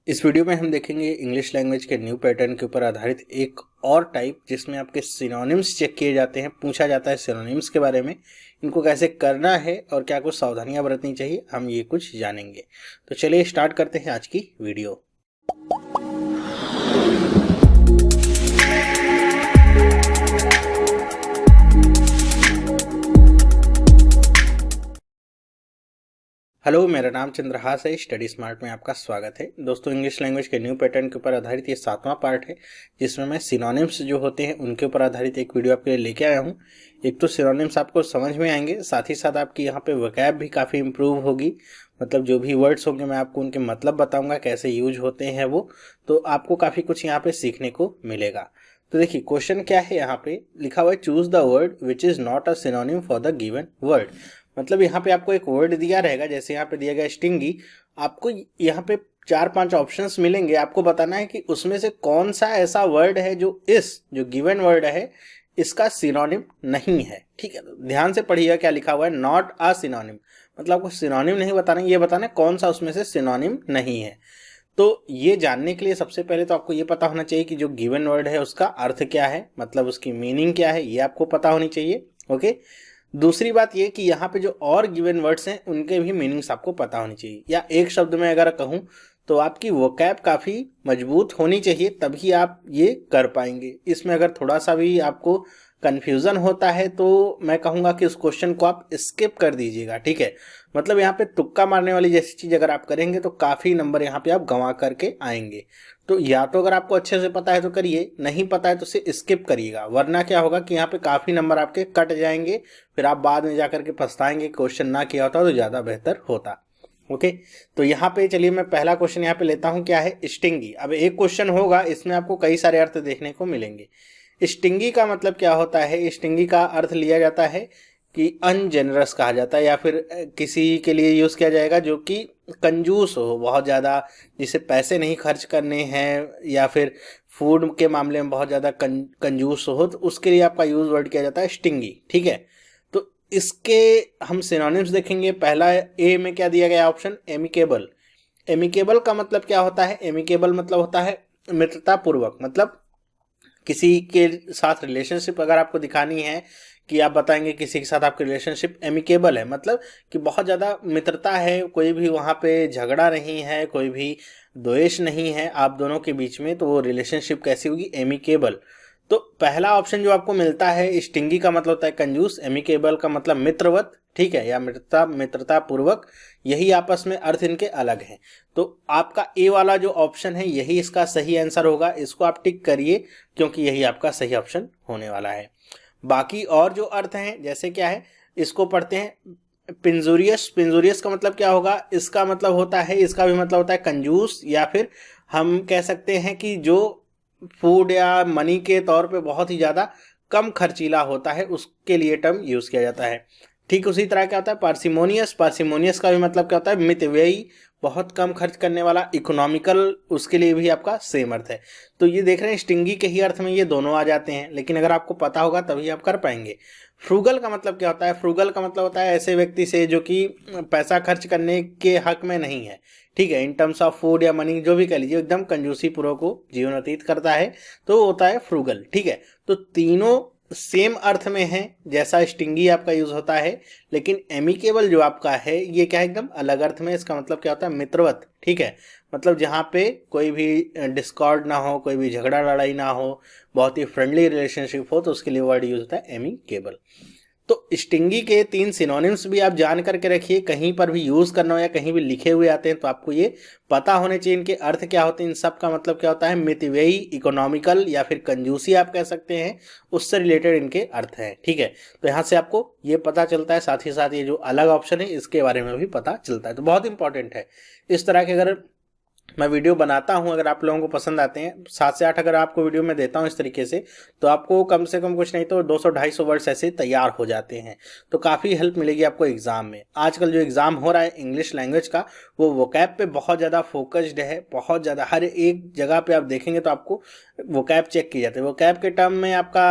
इस वीडियो में हम देखेंगे इंग्लिश लैंग्वेज के न्यू पैटर्न के ऊपर आधारित एक और टाइप जिसमें आपके सिनोनिम्स चेक किए जाते हैं, पूछा जाता है सिनोनिम्स के बारे में, इनको कैसे करना है और क्या कुछ सावधानियां बरतनी चाहिए, हम ये कुछ जानेंगे। तो चलिए स्टार्ट करते हैं आज की वीडियो। हेलो, मेरा नाम चंद्रहास है। स्टडी स्मार्ट में आपका स्वागत है। दोस्तों, इंग्लिश लैंग्वेज के न्यू पैटर्न के ऊपर आधारित ये 7वां पार्ट है जिसमें मैं सिनोनिम्स जो होते हैं उनके ऊपर आधारित एक वीडियो आपके लिए लेके आया हूँ। एक तो सिनोनिम्स आपको समझ में आएंगे, साथ ही साथ आपकी यहाँ पे वोकैब भी काफ़ी इंप्रूव होगी। मतलब जो भी वर्ड्स होंगे मैं आपको उनके मतलब बताऊँगा, कैसे यूज होते हैं वो, तो आपको काफ़ी कुछ यहाँ पे सीखने को मिलेगा। तो देखिए क्वेश्चन क्या है, यहाँ पे लिखा हुआ है choose the word which is not a synonym for the given word. मतलब यहाँ पे आपको एक वर्ड दिया रहेगा, जैसे यहाँ पे दिया गया स्टिंगी। आपको यहाँ पे 4-5 ऑप्शंस मिलेंगे, आपको बताना है कि उसमें से कौन सा ऐसा वर्ड है जो जो गिवन वर्ड है इसका सिनोनिम नहीं है। ठीक है, तो ध्यान से पढ़िएगा क्या लिखा हुआ है, नॉट अ सिनोनिम। मतलब आपको सिनोनिम नहीं बताना, ये बताना है कौन सा उसमें से सिनोनिम नहीं है। तो ये जानने के लिए सबसे पहले तो आपको ये पता होना चाहिए कि जो गिवन वर्ड है उसका अर्थ क्या है, मतलब उसकी मीनिंग क्या है, ये आपको पता होनी चाहिए। ओके, दूसरी बात ये कि यहाँ पे जो और गिवन वर्ड्स हैं उनके भी मीनिंग्स आपको पता होनी चाहिए, या एक शब्द में अगर कहूँ तो आपकी वोकैब काफ़ी मजबूत होनी चाहिए, तभी आप ये कर पाएंगे। इसमें अगर थोड़ा सा भी आपको कन्फ्यूज़न होता है तो मैं कहूँगा कि उस क्वेश्चन को आप स्किप कर दीजिएगा। ठीक है, मतलब यहाँ पे तुक्का मारने वाली जैसी चीज़ अगर आप करेंगे तो काफ़ी नंबर यहाँ पे आप गंवा करके आएंगे। तो या तो अगर आपको अच्छे से पता है तो करिए, नहीं पता है तो उसे स्किप करिएगा, वरना क्या होगा कि यहाँ पे काफ़ी नंबर आपके कट जाएंगे, फिर आप बाद में जाकर के पछताएंगे, क्वेश्चन ना किया होता तो ज़्यादा बेहतर होता। ओके, तो यहाँ पे चलिए मैं पहला क्वेश्चन यहाँ पे लेता हूँ, क्या है स्टिंगी। अब एक क्वेश्चन होगा, इसमें आपको कई सारे अर्थ देखने को मिलेंगे। स्टिंगी का मतलब क्या होता है? स्टिंगी का अर्थ लिया जाता है कि अनजेनरस कहा जाता है, या फिर किसी के लिए यूज़ किया जाएगा जो कि कंजूस हो बहुत ज़्यादा, जिसे पैसे नहीं खर्च करने हैं, या फिर फूड के मामले में बहुत ज़्यादा कंजूस हो, तो उसके लिए आपका यूज़ वर्ड किया जाता है स्टिंगी। ठीक है, तो इसके हम सिनोनिम्स देखेंगे। पहला ए में क्या दिया गया ऑप्शन, एमिकेबल। एमिकेबल का मतलब क्या होता है? एमिकेबल मतलब होता है मित्रतापूर्वक। मतलब किसी के साथ रिलेशनशिप अगर आपको दिखानी है कि आप बताएंगे किसी के साथ आपकी रिलेशनशिप एमिकेबल है, मतलब कि बहुत ज़्यादा मित्रता है, कोई भी वहाँ पे झगड़ा नहीं है, कोई भी द्वेष नहीं है आप दोनों के बीच में, तो वो रिलेशनशिप कैसी होगी? एमिकेबल। तो पहला ऑप्शन जो आपको मिलता है, स्टिंगी का मतलब होता है कंजूस, एमिकेबल का मतलब मित्रवत, ठीक है, या मित्रता पूर्वक, यही आपस में अर्थ इनके अलग हैं। तो आपका ए वाला जो ऑप्शन है यही इसका सही आंसर होगा, इसको आप टिक करिए क्योंकि यही आपका सही ऑप्शन होने वाला है। बाकी और जो अर्थ हैं जैसे क्या है, इसको पढ़ते हैं पिंजूरियस। पिंजूरियस का मतलब क्या होगा? इसका मतलब होता है, इसका भी मतलब होता है कंजूस, या फिर हम कह सकते हैं कि जो फूड या मनी के तौर पे बहुत ही ज़्यादा कम खर्चीला होता है, उसके लिए टर्म यूज़ किया जाता है। ठीक उसी तरह क्या होता है पार्सिमोनियस। पार्सिमोनियस का भी मतलब क्या होता है? मितव्ययी, बहुत कम खर्च करने वाला। इकोनॉमिकल, उसके लिए भी आपका सेम अर्थ है। तो ये देख रहे हैं स्टिंगी के ही अर्थ में ये दोनों आ जाते हैं, लेकिन अगर आपको पता होगा तभी आप कर पाएंगे। फ्रूगल का मतलब क्या होता है? फ्रूगल का मतलब होता है ऐसे व्यक्ति से जो कि पैसा खर्च करने के हक में नहीं है। ठीक है, इन टर्म्स ऑफ फूड या मनी जो भी कह लीजिए, एकदम कंजूसी पूर्वक को जीवन व्यतीत करता है, तो वो होता है फ्रूगल। ठीक है, तो तीनों सेम अर्थ में है, जैसा स्टिंगी आपका यूज होता है, लेकिन एमिकेबल जो आपका है ये क्या है? एकदम अलग अर्थ में। इसका मतलब क्या होता है? मित्रवत। ठीक है, मतलब जहाँ पे कोई भी डिस्कॉर्ड ना हो, कोई भी झगड़ा लड़ाई ना हो, बहुत ही फ्रेंडली रिलेशनशिप हो, तो उसके लिए वर्ड यूज होता है एमिकेबल। तो स्टिंगी के 3 सिनोनिम्स भी आप जान करके रखिए, कहीं पर भी यूज करना हो या कहीं भी लिखे हुए आते हैं तो आपको ये पता होने चाहिए इनके अर्थ क्या होते हैं। इन सब का मतलब क्या होता है? मितव्ययी, इकोनॉमिकल, या फिर कंजूसी आप कह सकते हैं, उससे रिलेटेड इनके अर्थ हैं। ठीक है, तो यहाँ से आपको ये पता चलता है, साथ ही साथ ये जो अलग ऑप्शन है इसके बारे में भी पता चलता है। तो बहुत इंपॉर्टेंट है। इस तरह के अगर मैं वीडियो बनाता हूं, अगर आप लोगों को पसंद आते हैं, 7 से 8 अगर आपको वीडियो में देता हूं इस तरीके से, तो आपको कम से कम कुछ नहीं तो 200-250 वर्ड्स ऐसे तैयार हो जाते हैं। तो काफ़ी हेल्प मिलेगी आपको एग्जाम में। आजकल जो एग्जाम हो रहा है इंग्लिश लैंग्वेज का, वो वोकैब पे बहुत ज़्यादा फोकस्ड है, बहुत ज़्यादा। हर एक जगह पे आप देखेंगे तो आपको वोकैब चेक की जाती है। वोकैब के टर्म में आपका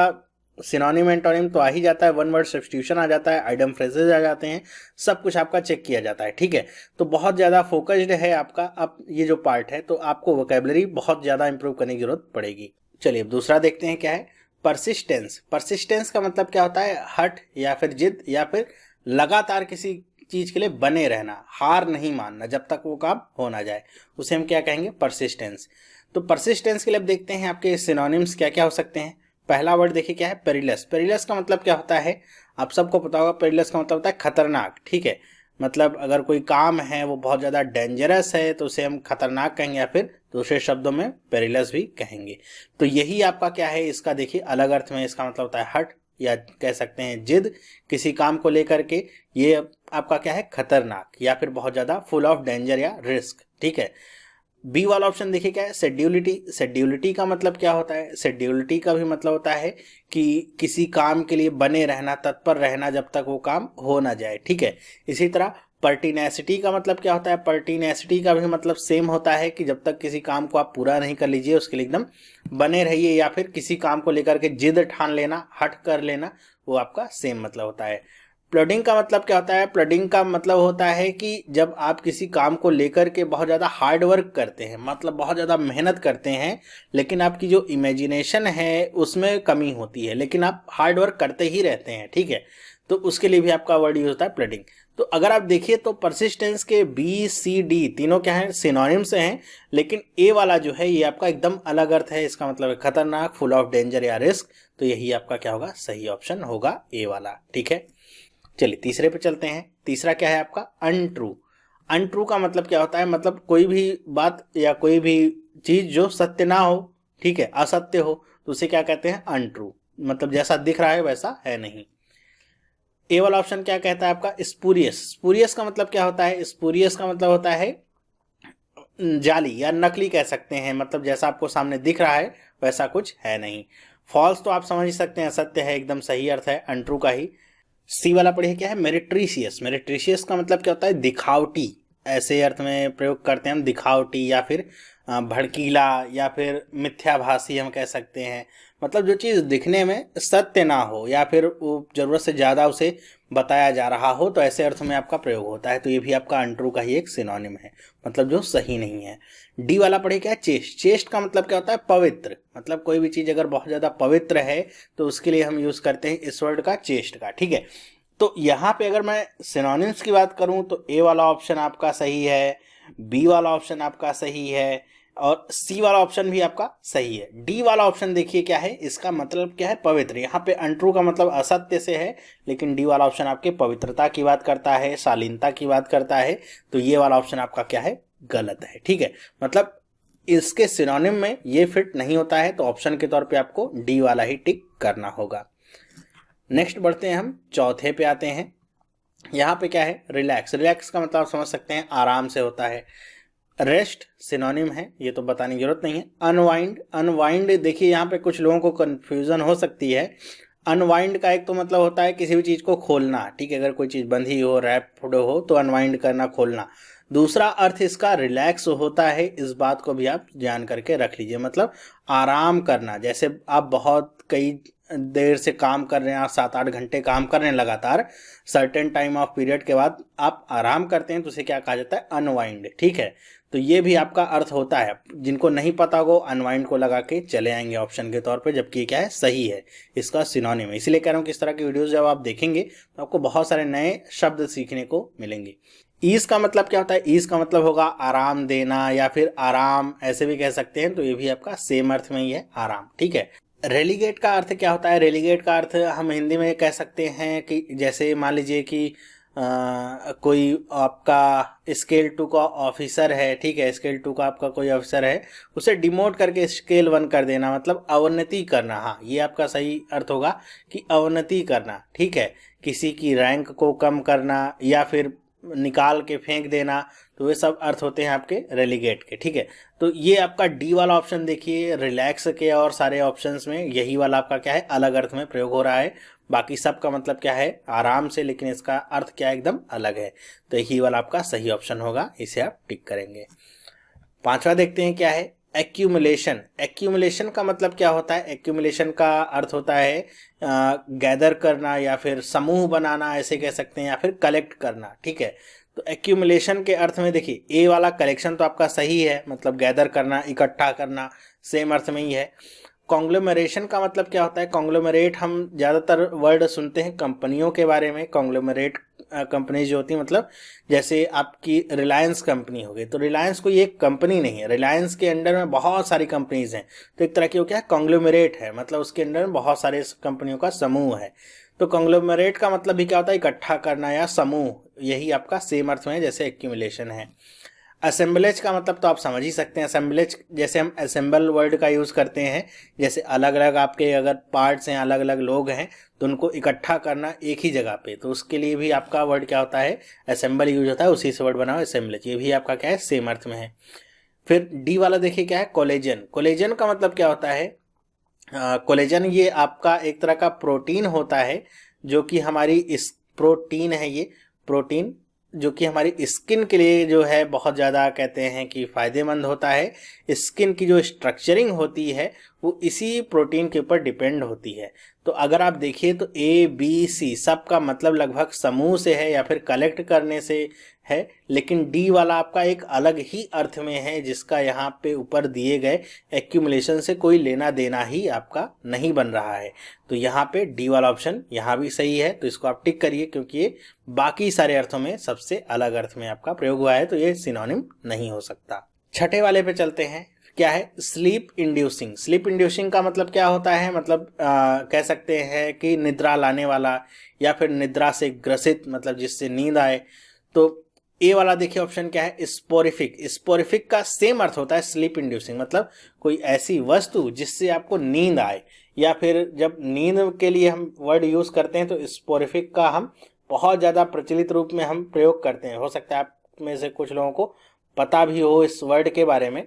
सिनोनिम एंटोनिम तो आ ही जाता है, वन वर्ड सब्स्टिट्यूशन आ जाता है, आइडम फ्रेजेज आ जाते हैं, सब कुछ आपका चेक किया जाता है, ठीक है। तो बहुत ज़्यादा फोकस्ड है आपका अब ये जो पार्ट है, तो आपको वोकेबलरी बहुत ज़्यादा इंप्रूव करने की जरूरत पड़ेगी। चलिए अब दूसरा देखते हैं क्या है, परसिस्टेंस। परसिस्टेंस का मतलब क्या होता है, हट या फिर जिद या फिर लगातार किसी चीज के लिए बने रहना, हार नहीं मानना जब तक वो काम हो ना जाए, उसे हम क्या कहेंगे, परसिस्टेंस। तो परसिस्टेंस के लिए अब देखते हैं आपके सिनोनिम्स क्या क्या हो सकते हैं। पहला वर्ड देखिए क्या है, पेरिलस। पेरिलस का मतलब क्या होता है, आप सबको पता होगा, पेरिलस का मतलब होता है खतरनाक, ठीक है। मतलब अगर कोई काम है वो बहुत ज़्यादा डेंजरस है तो उसे हम खतरनाक कहेंगे, या फिर दूसरे शब्दों में पेरिलस भी कहेंगे। तो यही आपका क्या है, इसका देखिए अलग अर्थ में इसका मतलब होता है हट, या कह सकते हैं जिद किसी काम को लेकर के। ये आपका क्या है, खतरनाक या फिर बहुत ज़्यादा फुल ऑफ डेंजर या रिस्क, ठीक है। बी वाला ऑप्शन देखिए क्या है, शेड्यूलिटी। शेड्यूलिटी का मतलब क्या होता है, शेड्यूलिटी का भी मतलब होता है कि किसी काम के लिए बने रहना, तत्पर रहना जब तक वो काम हो ना जाए, ठीक है। इसी तरह पर्टिनेसिटी का मतलब क्या होता है, पर्टिनेसिटी का भी मतलब सेम होता है कि जब तक किसी काम को आप पूरा नहीं कर लीजिए उसके लिए एकदम बने रहिए, या फिर किसी काम को लेकर के जिद ठान लेना, हट कर लेना, वो आपका सेम मतलब होता है। प्लडिंग का मतलब क्या होता है, प्लडिंग का मतलब होता है कि जब आप किसी काम को लेकर के बहुत ज़्यादा हार्ड वर्क करते हैं, मतलब बहुत ज़्यादा मेहनत करते हैं, लेकिन आपकी जो इमेजिनेशन है उसमें कमी होती है, लेकिन आप हार्ड वर्क करते ही रहते हैं, ठीक है। तो उसके लिए भी आपका वर्ड यूज होता है प्लडिंग। तो अगर आप देखिए तो परसिस्टेंस के बी सी डी तीनों क्या है, सिनोनिम्स हैं, लेकिन ए वाला जो है ये आपका एकदम अलग अर्थ है, इसका मतलब है खतरनाक, फुल ऑफ डेंजर या रिस्क। तो यही आपका क्या होगा, सही ऑप्शन होगा ए वाला, ठीक है। चलिए तीसरे पे चलते हैं। तीसरा क्या है आपका, अनट्रू। अनट्रू का मतलब क्या होता है, मतलब कोई भी बात या कोई भी चीज जो सत्य ना हो, ठीक है, असत्य हो, तो उसे क्या कहते हैं, अनट्रू। मतलब जैसा दिख रहा है वैसा है नहीं। ए वाला ऑप्शन क्या कहता है आपका, स्पूरियस। स्पूरियस का मतलब क्या होता है, स्पूरियस का मतलब होता है जाली या नकली कह सकते हैं, मतलब जैसा आपको सामने दिख रहा है वैसा कुछ है नहीं। फॉल्स तो आप समझ सकते हैं, असत्य है, एकदम सही अर्थ है अनट्रू का ही। सी वाला पढ़िए क्या है, मेरिट्रीशियस। मेरिट्रीशियस का मतलब क्या होता है, दिखावटी, ऐसे अर्थ में प्रयोग करते हैं हम, दिखावटी या फिर भड़कीला या फिर मिथ्याभासी हम कह सकते हैं। मतलब जो चीज़ दिखने में सत्य ना हो या फिर वो जरूरत से ज़्यादा उसे बताया जा रहा हो, तो ऐसे अर्थ में आपका प्रयोग होता है। तो ये भी आपका अनट्रू का ही एक सिनोनिम है, मतलब जो सही नहीं है। डी वाला पढ़िए क्या है, चेस्ट। चेस्ट का मतलब क्या होता है, पवित्र। मतलब कोई भी चीज़ अगर बहुत ज़्यादा पवित्र है तो उसके लिए हम यूज़ करते हैं इस वर्ड का, चेस्ट का, ठीक है। तो यहाँ पे अगर मैं सिनोनिम्स की बात करूँ तो ए वाला ऑप्शन आपका सही है, बी वाला ऑप्शन आपका सही है, और सी वाला ऑप्शन भी आपका सही है। डी वाला ऑप्शन देखिए क्या है, इसका मतलब क्या है, पवित्र। यहाँ पे अनट्रू का मतलब असत्य से है, लेकिन डी वाला ऑप्शन आपके पवित्रता की बात करता है, शालीनता की बात करता है। तो ये वाला ऑप्शन आपका क्या है, गलत है, ठीक है। मतलब इसके सिनोनिम में ये फिट नहीं होता है, तो ऑप्शन के तौर पे आपको डी वाला ही टिक करना होगा। नेक्स्ट बढ़ते हैं, हम चौथे पे आते हैं। यहाँ पे क्या है, रिलैक्स। रिलैक्स का मतलब आप समझ सकते हैं आराम से होता है। रेस्ट सिनोनिम है, ये तो बताने की जरूरत नहीं है। अनवाइंड। अनवाइंड देखिए यहाँ पे कुछ लोगों को कंफ्यूजन हो सकती है। अनवाइंड का एक तो मतलब होता है किसी भी चीज को खोलना, ठीक है, अगर कोई चीज बंधी हो, रैप्ड हो, तो अनवाइंड करना, खोलना। दूसरा अर्थ इसका रिलैक्स होता है, इस बात को भी आप जान करके रख लीजिए। मतलब आराम करना, जैसे आप बहुत कई देर से काम कर रहे हैं, आप 7-8 घंटे काम कर रहे हैं लगातार, सर्टेन टाइम ऑफ पीरियड के बाद आप आराम करते हैं, तो उसे क्या कहा जाता है, अनवाइंड, ठीक है। तो ये भी आपका अर्थ होता है। जिनको नहीं पता हो अनवाइंड को लगा के चले आएंगे ऑप्शन के तौर पे, जबकि ये क्या है, सही है, इसका सिनोनिम है। इसलिए कह रहा हूँ कि इस तरह की वीडियोस जब आप देखेंगे तो आपको बहुत सारे नए शब्द सीखने को मिलेंगे। ईज का मतलब क्या होता है, ईज का मतलब होगा आराम देना या फिर आराम, ऐसे भी कह सकते हैं। तो ये भी आपका सेम अर्थ में ही है, आराम, ठीक है। रेलीगेट का अर्थ क्या होता है, रेलीगेट का अर्थ हम हिंदी में कह सकते हैं कि जैसे मान लीजिए कि कोई आपका स्केल 2 का ऑफिसर है, ठीक है, स्केल 2 का आपका कोई ऑफिसर है, उसे डिमोट करके स्केल 1 कर देना, मतलब अवनति करना। हाँ, ये आपका सही अर्थ होगा कि अवनति करना, ठीक है, किसी की रैंक को कम करना या फिर निकाल के फेंक देना। तो वे सब अर्थ होते हैं आपके रेलीगेट के, ठीक है। तो ये आपका डी वाला ऑप्शन देखिए, रिलैक्स के और सारे ऑप्शंस में यही वाला आपका क्या है, अलग अर्थ में प्रयोग हो रहा है। बाकी सब का मतलब क्या है, आराम से, लेकिन इसका अर्थ क्या है, एकदम अलग है। तो यही वाला आपका सही ऑप्शन होगा, इसे आप टिक करेंगे। पांचवा देखते हैं क्या है, एक्यूमुलेशन, एक्यूमुलेशन का मतलब क्या होता है? एक्यूमुलेशन का अर्थ होता है गैदर करना या फिर समूह बनाना, ऐसे कह सकते हैं, या फिर कलेक्ट करना। ठीक है, तो एक्यूमुलेशन के अर्थ में देखिए, ए वाला कलेक्शन तो आपका सही है, मतलब गैदर करना, इकट्ठा करना, सेम अर्थ में ही है। कॉन्ग्लोमरेशन का मतलब क्या होता है? कॉन्ग्लोमरेट हम ज़्यादातर वर्ड सुनते हैं कंपनियों के बारे में। कॉन्ग्लोमरेट कंपनी जो होती है, मतलब जैसे आपकी रिलायंस कंपनी हो गई, तो रिलायंस कोई एक कंपनी नहीं है, रिलायंस के अंडर में बहुत सारी कंपनीज हैं, तो एक तरह की वो क्या है, कॉन्ग्लोमरेट है, मतलब उसके अंडर में बहुत सारे कंपनियों का समूह है। तो कॉन्ग्लोमरेट का मतलब भी क्या होता है? इकट्ठा करना या समूह, यही आपका सेम अर्थ में है जैसे एक्यूमुलेशन है। असेंबलेज का मतलब तो आप समझ ही सकते हैं। असेंबलेज जैसे हम असेंबल वर्ड का यूज़ करते हैं, जैसे अलग अलग आपके अगर पार्ट्स हैं, अलग अलग लोग हैं, तो उनको इकट्ठा करना एक ही जगह पे, तो उसके लिए भी आपका वर्ड क्या होता है? असेंबल यूज होता है, उसी से वर्ड बना हुआ असेंबलेज, ये भी आपका क्या है? सेम अर्थ में है। फिर डी वाला देखिए क्या है? कोलेजन। कोलेजन का मतलब क्या होता है? कोलेजन ये आपका एक तरह का प्रोटीन होता है, जो कि हमारी इस प्रोटीन है, ये प्रोटीन जो कि हमारी स्किन के लिए जो है बहुत ज़्यादा कहते हैं कि फ़ायदेमंद होता है। स्किन की जो स्ट्रक्चरिंग होती है वो इसी प्रोटीन के ऊपर डिपेंड होती है। तो अगर आप देखिए तो ए बी सी सब का मतलब लगभग समूह से है या फिर कलेक्ट करने से है, लेकिन डी वाला आपका एक अलग ही अर्थ में है, जिसका यहाँ पे ऊपर दिए गए एक्यूमुलेशन से कोई लेना देना ही आपका नहीं बन रहा है। तो यहाँ पे डी वाला ऑप्शन यहाँ भी सही है, तो इसको आप टिक करिए, क्योंकि ये बाकी सारे अर्थों में सबसे अलग अर्थ में आपका प्रयोग हुआ है, तो ये सिनोनिम नहीं हो सकता। छठे वाले पे चलते हैं। क्या है? Sleep inducing. स्लीप इंड्यूसिंग का मतलब क्या होता है? मतलब कह सकते हैं कि निद्रा लाने वाला या फिर निद्रा से ग्रसित, मतलब जिससे नींद आए। तो ए वाला देखिए ऑप्शन क्या है? स्पोरिफिक। स्पोरिफिक का सेम अर्थ होता है स्लीप इंड्यूसिंग, मतलब कोई ऐसी वस्तु जिससे आपको नींद आए, या फिर जब नींद के लिए हम वर्ड यूज करते हैं तो स्पोरिफिक का हम बहुत ज़्यादा प्रचलित रूप में हम प्रयोग करते हैं। हो सकता है आप में से कुछ लोगों को पता भी हो इस वर्ड के बारे में।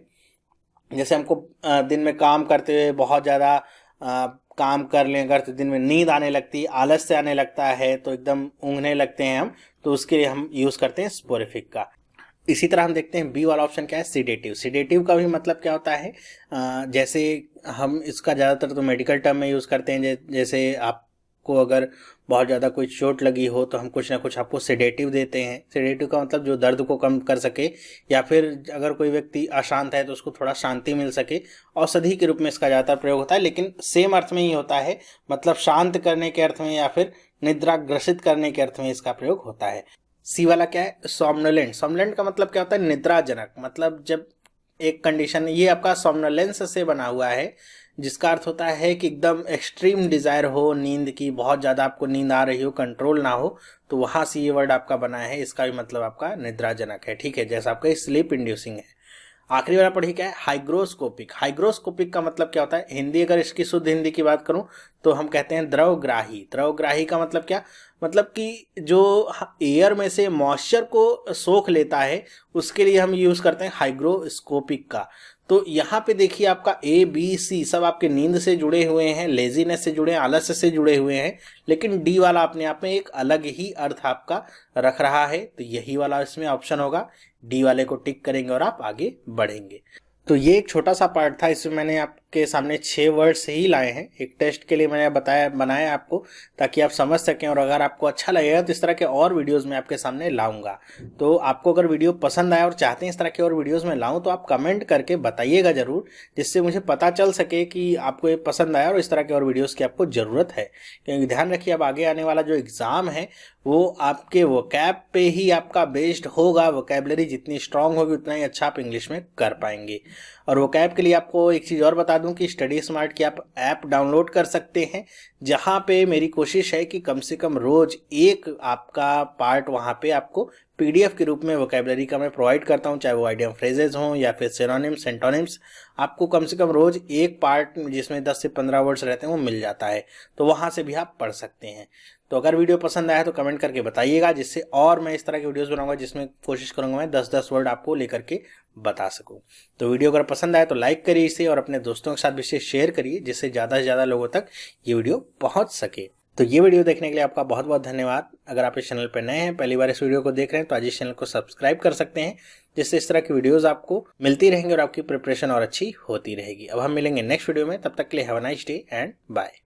जैसे हमको दिन में काम करते हुए बहुत ज़्यादा काम कर लें अगर, तो दिन में नींद आने लगती है, आलस से आने लगता है, तो एकदम ऊँघने लगते हैं हम, तो उसके लिए हम यूज़ करते हैं स्पोरिफिक का। इसी तरह हम देखते हैं बी वाला ऑप्शन क्या है? सीडेटिव। सीडेटिव का भी मतलब क्या होता है? जैसे हम इसका ज़्यादातर तो मेडिकल टर्म में यूज़ करते हैं, जैसे आपको अगर बहुत ज़्यादा कोई चोट लगी हो तो हम कुछ ना कुछ आपको सेडेटिव देते हैं। सेडेटिव का मतलब जो दर्द को कम कर सके, या फिर अगर कोई व्यक्ति अशांत है तो उसको थोड़ा शांति मिल सके, औषधि के रूप में इसका ज़्यादातर प्रयोग होता है, लेकिन सेम अर्थ में ही होता है, मतलब शांत करने के अर्थ में या फिर निद्रा ग्रसित करने के अर्थ में इसका प्रयोग होता है। सी वाला क्या है? सोमनोलेंट। सोमनोलेंट का मतलब क्या होता है? निद्राजनक, मतलब जब एक कंडीशन, ये आपका सोमनोलेंस से बना हुआ है, जिसका अर्थ होता है कि एकदम एक्सट्रीम डिजायर हो नींद की, बहुत ज़्यादा आपको नींद आ रही हो, कंट्रोल ना हो, तो वहाँ से ये वर्ड आपका बना है। इसका भी मतलब आपका निद्राजनक है। ठीक है, जैसा आपका स्लीप इंड्यूसिंग है। आखिरी वाला पढ़िए क्या है? हाइग्रोस्कोपिक। हाइग्रोस्कोपिक का मतलब क्या होता है? हिंदी, अगर इसकी शुद्ध हिंदी की बात करूं तो हम कहते हैं द्रवग्राही। द्रवग्राही का मतलब क्या? मतलब कि जो एयर में से मॉइस्चर को सोख लेता है, उसके लिए हम यूज करते हैं हाइग्रोस्कोपिक का। तो यहाँ पे देखिए आपका ए बी सी सब आपके नींद से जुड़े हुए हैं, लेजीनेस से जुड़े हैं, आलस्य से जुड़े हुए हैं, लेकिन डी वाला अपने आप में एक अलग ही अर्थ आपका रख रहा है, तो यही वाला इसमें ऑप्शन होगा। डी वाले को टिक करेंगे और आप आगे बढ़ेंगे। तो ये एक छोटा सा पार्ट था, इसमें मैंने आपके सामने 6 वर्ड्स ही लाए हैं। एक टेस्ट के लिए मैंने बनाया आपको, ताकि आप समझ सकें, और अगर आपको अच्छा लगेगा तो इस तरह के और वीडियोस मैं आपके सामने लाऊंगा। तो आपको अगर वीडियो पसंद आया और चाहते हैं इस तरह के और वीडियोस में लाऊं, तो आप कमेंट करके बताइएगा ज़रूर, जिससे मुझे पता चल सके कि आपको ये पसंद आया और इस तरह के और वीडियोज़ की आपको ज़रूरत है। क्योंकि ध्यान रखिए, अब आगे आने वाला जो एग्ज़ाम है वो आपके वोकैब पे ही आपका बेस्ड होगा। वोकैबलरी जितनी स्ट्रांग होगी उतना ही अच्छा आप इंग्लिश में कर पाएंगे। और वोकैब के लिए आपको एक चीज़ और बता दूं कि स्टडी स्मार्ट की आप ऐप डाउनलोड कर सकते हैं, जहां पे मेरी कोशिश है कि कम से कम रोज एक आपका पार्ट वहां पे आपको पीडीएफ के रूप में वोकैबलरी का मैं प्रोवाइड करता हूं, चाहे वो आइडियम फ्रेजेस हों या फिर सिनोनिम्स सेंटोनिम्स। आपको कम से कम रोज एक पार्ट जिसमें 10 से 15 वर्ड्स रहते हैं वो मिल जाता है, तो वहां से भी आप पढ़ सकते हैं। तो अगर वीडियो पसंद आया तो कमेंट करके बताइएगा, जिससे और मैं इस तरह की वीडियोस बनाऊंगा जिसमें कोशिश करूंगा मैं 10-10 वर्ड आपको लेकर के बता सकूं। तो वीडियो अगर पसंद आए तो लाइक करिए इसे, और अपने दोस्तों के साथ भी इसे शेयर करिए, जिससे ज़्यादा से ज़्यादा लोगों तक ये वीडियो पहुंच सके। तो ये वीडियो देखने के लिए आपका बहुत बहुत धन्यवाद। अगर आप इस चैनल पर नए हैं, पहली बार इस वीडियो को देख रहे हैं, तो आज इस चैनल को सब्सक्राइब कर सकते हैं, जिससे इस तरह की वीडियोस आपको मिलती रहेंगी और आपकी प्रिपरेशन और अच्छी होती रहेगी। अब हम मिलेंगे नेक्स्ट वीडियो में, तब तक के लिए have a nice day and bye.